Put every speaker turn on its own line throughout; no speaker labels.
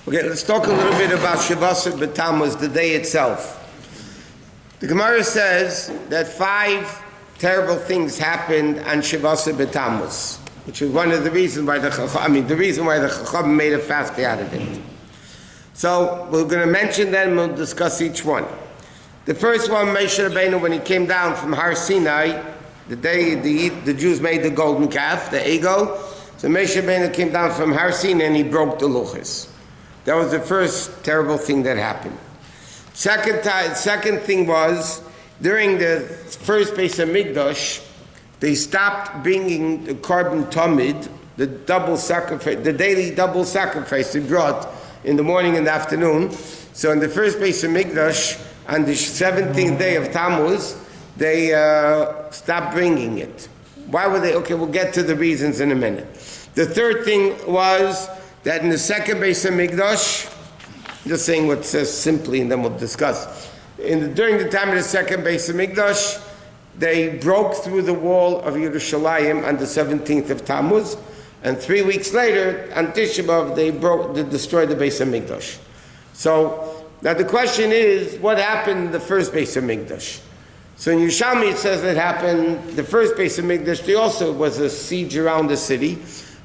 Okay, let's talk a little bit about Shiva Tammuz, the day itself. The Gemara says that 5 terrible things happened on Shiva Tammuz, which is one of the reasons why the Chacham made a fast out of it. So we're going to mention them and we'll discuss each one. The first one, Moshe Rabbeinu, when he came down from Har Sinai, the day the Jews made the golden calf, the ego. So Moshe Rabbeinu came down from Har Sinai and he broke the luchos. That was the first terrible thing that happened. Second thing was, during the first Bais Din, they stopped bringing the korban tamid, the double sacrifice, the daily double sacrifice they brought in the morning and the afternoon. So in the first Bais Din, on the 17th day of Tammuz, they stopped bringing it. Why were they? Okay, we'll get to the reasons in a minute. The third thing was that in the second Bais Din, just saying what it says simply and then we'll discuss. During the time of the second Bais Din, they broke through the wall of Yerushalayim on the 17th of Tammuz, and 3 weeks later, on Tisha B'Av, they destroyed the Bais Din. So, now the question is, what happened in the first Bais Din? So in Yerushalmi it says that happened, the first Bais Din, there also was a siege around the city,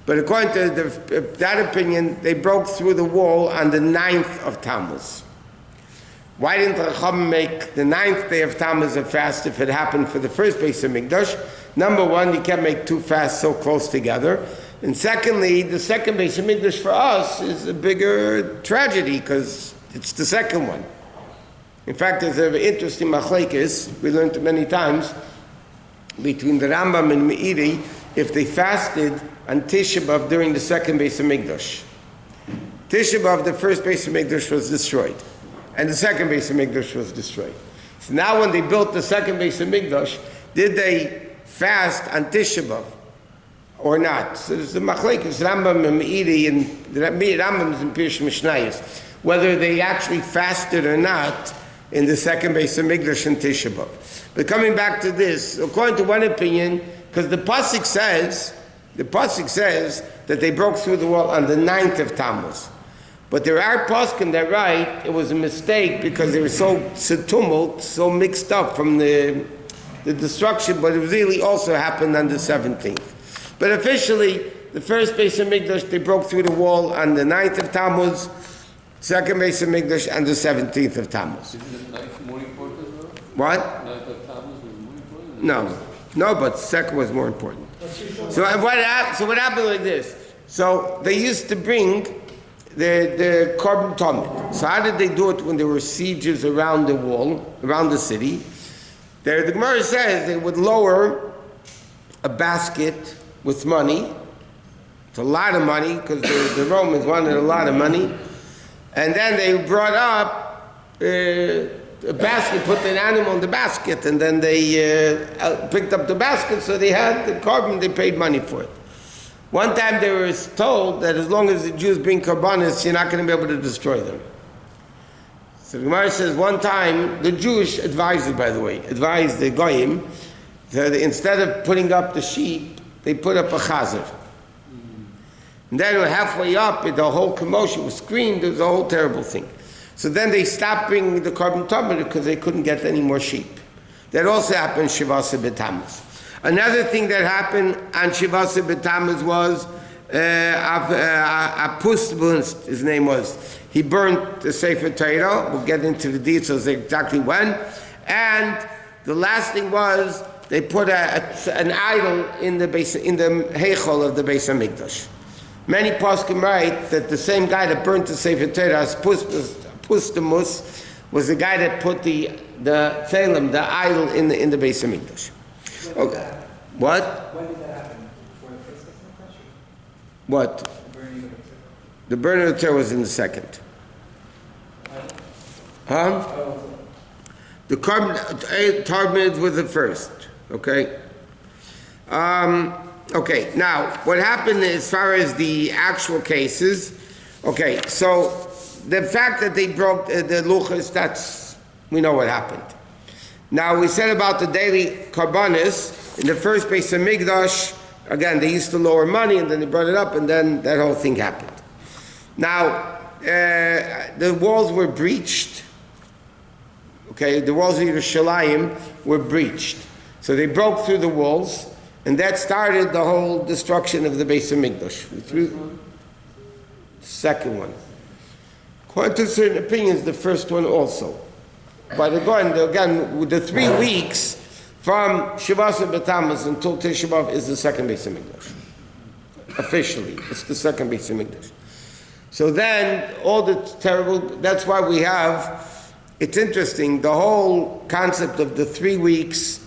but according to that opinion, they broke through the wall on the 9th of Tammuz. Why didn't the Chacham make the 9th day of Tammuz a fast if it happened for the first Bais Din? Number one, you can't make 2 fasts so close together. And secondly, the second Bais Din for us is a bigger tragedy because it's the second one. In fact, there's an interesting machlekes, we learned it many times, between the Rambam and Meiri, if they fasted on Tisha B'Av during the second Bais Din. Tisha B'Av, the first Bais Din was destroyed, and the second Bais Din was destroyed. So now when they built the second Bais Din, did they fast on Tisha B'Av or not? So there's the machlekes, Rambam and Meiri, and the Rambam is in Pirush Mishnayos, whether they actually fasted or not in the second Bais Din and Tisha B'Av. But coming back to this, according to one opinion, because the pasuk says that they broke through the wall on the 9th of Tammuz. But there are poskim that write it was a mistake because they were so tumult, so mixed up from the destruction, but it really also happened on the 17th. But officially, the first Bais Din, they broke through the wall on the 9th of Tammuz, second Bais Din on the 17th of Tammuz.
Isn't the 9th more important as well?
What?
9th of Tammuz was more important?
No, but second was more important. So what happened like this? So they used to bring the korban tamid. So how did they do it when there were sieges around the wall, around the city? The Gemara says they would lower a basket with money. It's a lot of money because the Romans wanted a lot of money. And then they brought up a basket, put an animal in the basket, and then they picked up the basket, so they had the korban, they paid money for it. One time they were told that as long as the Jews bring korbanos, you're not going to be able to destroy them. So the Gemara says one time, the Jewish advisors, by the way, advised the Goyim, that instead of putting up the sheep, they put up a chazer. And then halfway up, the whole commotion was screamed, it was a whole terrible thing. So then they stopped bringing the korban tamid because they couldn't get any more sheep. That also happened Shiva Tammuz. Another thing that happened on Shiva Tammuz was Apus, his name was. He burnt the Sefer Torah. We'll get into the details exactly when. And the last thing was they put an idol in the heichal of the Bais Din. Many poskim write that the same guy that burnt the Sefer Torah, Pustamus, was the guy that put the thelem, the idol, in the Bais Din. Okay. What?
When did that happen? Before the first Bais Din?
What? The burning of the Torah was in the second. Huh? The korban was the first. Okay. Okay. Now, what happened as far as the actual cases? Okay. So the fact that they broke the luchos, we know what happened. Now we said about the daily korbanos in the first Bais Din. Again, they used to lower money, and then they brought it up, and then that whole thing happened. Now, the walls were breached. Okay, the walls of Yerushalayim were breached. So they broke through the walls, and that started the whole destruction of the Bais Din. Second one. According to certain opinions, the first one also. But again, with the 3 weeks from Shiva Tammuz until Tisha B'Av is the second Bais Din. Officially, it's the second Bais Din. So then, all the terrible, that's why we have, it's interesting, the whole concept of the 3 weeks,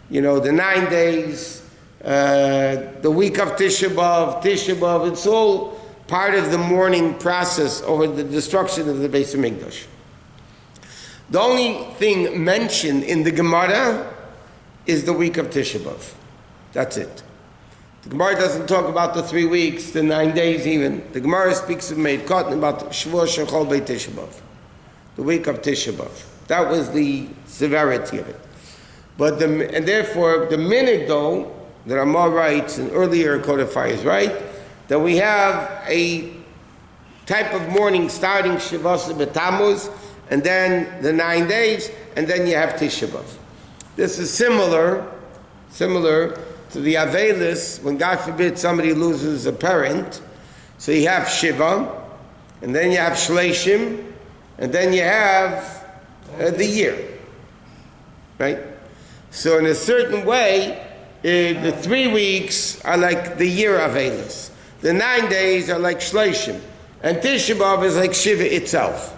the 9 days, the week of Tisha B'Av, it's all part of the mourning process over the destruction of the Bais Din. The only thing mentioned in the Gemara is the week of Tisha B'Av. That's it. The Gemara doesn't talk about the 3 weeks, the 9 days even. The Gemara speaks of Meid Katan about Shavuot Shechol Beit Tisha B'Av, the week of Tisha B'Av. That was the severity of it. And therefore, the minute though, the Ramah writes, and earlier codifiers, right, that we have a type of mourning starting Shavuot Tammuz, and then the 9 days, and then you have Tisha B'Av. This is similar to the Avelis, when God forbid somebody loses a parent. So you have Shiva, and then you have Shleishim, and then you have the year. Right? So in a certain way, the 3 weeks are like the year Avelis. The 9 days are like Shleishim. And Tisha B'Av is like Shiva itself.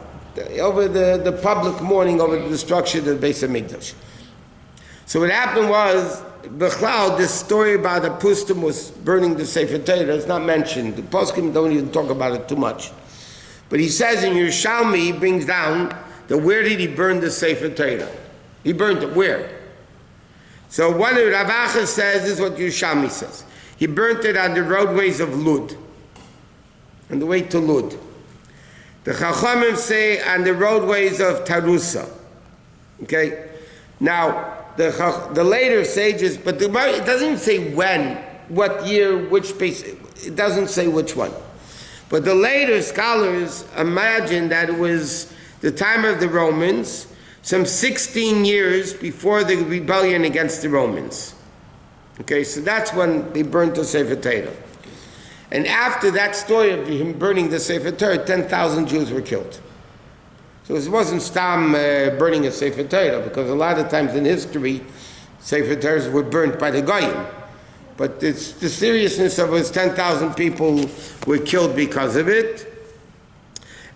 Over the public mourning over the destruction of the Bais Din. So what happened was, Bechlal, this story about the Pustim was burning the Sefer Torah is not mentioned. The Poskim don't even talk about it too much. But he says in Yerushalmi, he brings down that where did he burn the Sefer Torah? He burned it where? So one of Rav Acha says, this is what Yerushalmi says. He burnt it on the roadways of Lud. On the way to Lud. The Chachamim say on the roadways of Tarusa. Okay? Now, the later sages, but it doesn't even say when, what year, which place, it doesn't say which one. But the later scholars imagine that it was the time of the Romans, some 16 years before the rebellion against the Romans. Okay, so that's when they burnt the Sefer Torah. And after that story of him burning the Sefer Torah, 10,000 Jews were killed. So it wasn't Stam burning a Sefer Torah, because a lot of times in history, Sefer Torahs were burnt by the Goyim. But it's the seriousness of it was 10,000 people were killed because of it.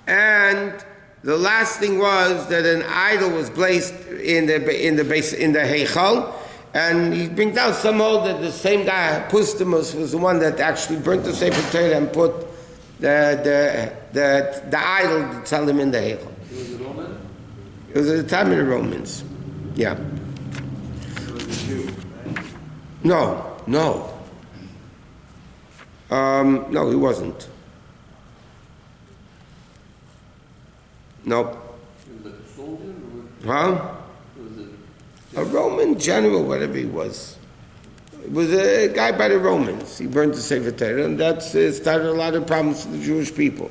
And the last thing was that an idol was placed in the Heichal, and he brings down somehow that the same guy, Pustimus, was the one that actually burnt the Sefer Torah and put the idol, to tell him in the Heichal.
Was it Roman?
It was at the time of the Romans. Yeah.
It was a Jew, right?
No. No, he wasn't. Nope.
Was it a soldier?
Huh?
Was it
A Roman general, whatever he was. It was a guy by the Romans. He burned the Sefer Torah, and that started a lot of problems for the Jewish people.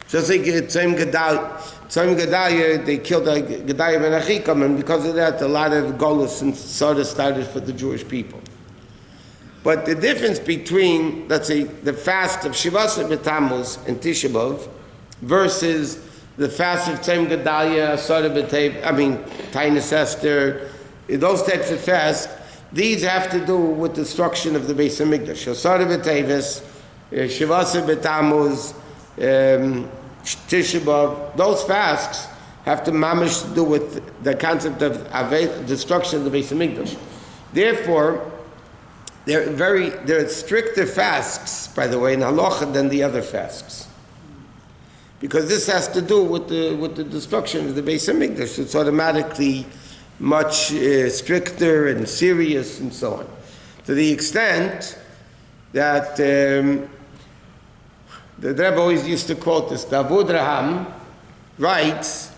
Just like Tzim Gedalia, they killed Gedalia ben Achikam, and because of that, a lot of Golus and Soda started for the Jewish people. But the difference between, let's say, the fast of Shiva Tammuz and Tisha B'Av versus the fast of Tzim Gedalia, Soda B'Tev, Tainus Esther, those types of fasts, these have to do with the destruction of the Beis Hamikdash. So Soda B'Tevis, Shiva Tammuz, Tisha B'Av, those fasts have to mamish to do with the concept of destruction of the Beis Hamikdash. Therefore, they're stricter fasts, by the way, in halacha than the other fasts, because this has to do with the destruction of the Beis Hamikdash. It's automatically much stricter and serious and so on, to the extent that the Rebbe always used to quote this. The Vaad Rabbonim writes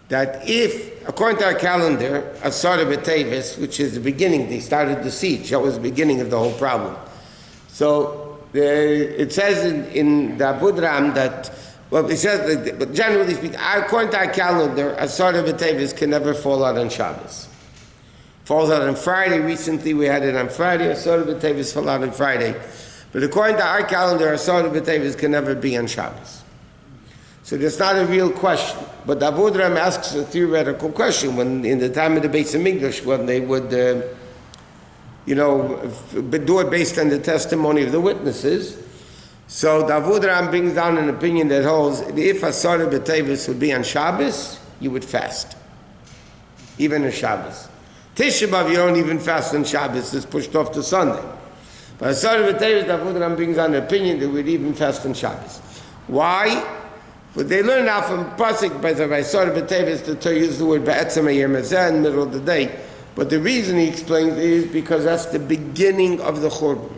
that if, according to our calendar, Asara B'Tevis, which is the beginning, they started the siege. That was the beginning of the whole problem. So it says in the Vaad Rabbonim that Well, he says, but generally speaking, according to our calendar, Asar B'Tevis can never fall out on Shabbos. Falls out on Friday. Recently we had it on Friday. Asar B'Tevis fell out on Friday. But according to our calendar, Asar B'Tevis can never be on Shabbos. So that's not a real question. But the Vaad Rabbonim asks a theoretical question. When in the time of the Bais Din, when they would, do it based on the testimony of the witnesses. So the Vaad Rabbonim brings down an opinion that holds if Asar B'Tevis would be on Shabbos, you would fast, even on Shabbos. Tisha B'Av, you don't even fast on Shabbos; it's pushed off to Sunday. But Asar B'Tevis, the Vaad Rabbonim brings down an opinion that we'd even fast on Shabbos. Why? But they learn now from Pasuk by the Asar B'Tevis the Torah uses the word Ba'etzem Hayom Hazeh in the middle of the day. But the reason he explains is because that's the beginning of the Churban.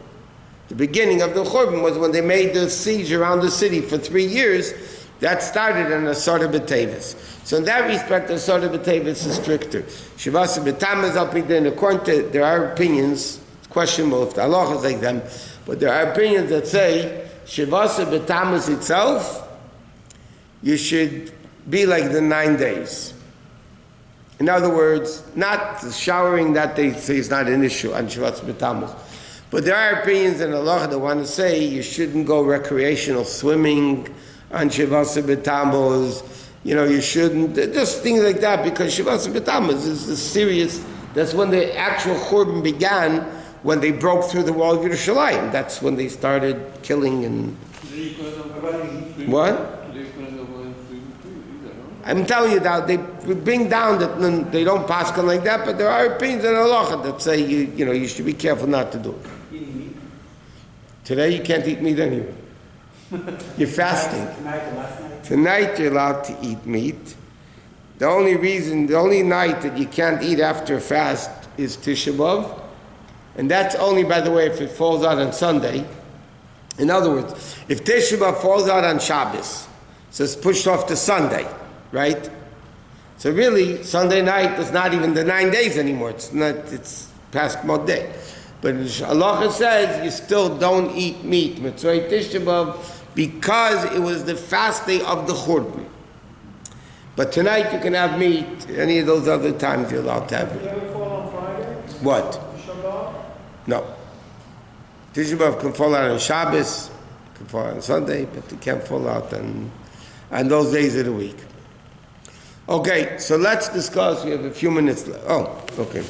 The beginning of the Churban was when they made the siege around the city for 3 years. That started on Asar B'Tevis. So in that respect, Asar B'Tevis is stricter. Shiva B'Tammuz Bais Din, according to, there are opinions, it's questionable if the halachos like them, but there are opinions that say Shiva B'Tammuz itself, you should be like the 9 days. In other words, not showering that day is not an issue on Shiva B'Tammuz. But there are opinions in halacha that want to say you shouldn't go recreational swimming on Shiva B'Tammuz. You shouldn't, just things like that, because Shiva B'Tammuz is the serious, that's when the actual Churban began, when they broke through the wall of Yerushalayim. That's when they started killing and... What? I'm telling you that they bring down that they don't paskin like that, but there are opinions in halacha that say you should be careful not to do it.
Eating meat?
Today you can't eat meat anyway. You're fasting. Tonight you're allowed to eat meat. The only night that you can't eat after a fast is Tisha B'Av, and that's only, by the way, if it falls out on Sunday. In other words, if Tisha B'Av falls out on Shabbos, so it's pushed off to Sunday. Right? So really, Sunday night is not even the 9 days anymore. It's past Modeh. But halacha says you still don't eat meat, Mitzvah Tisha B'Av, because it was the fast day of the Churban. But tonight you can have meat. Any of those other times you're allowed to have meat.
Does it ever fall on Friday?
What?
Shabbat?
No. Tisha B'Av can fall out on Shabbos, can fall out on Sunday, but it can't fall out on those days of the week. Okay, so let's discuss. We have a few minutes left. Oh, okay.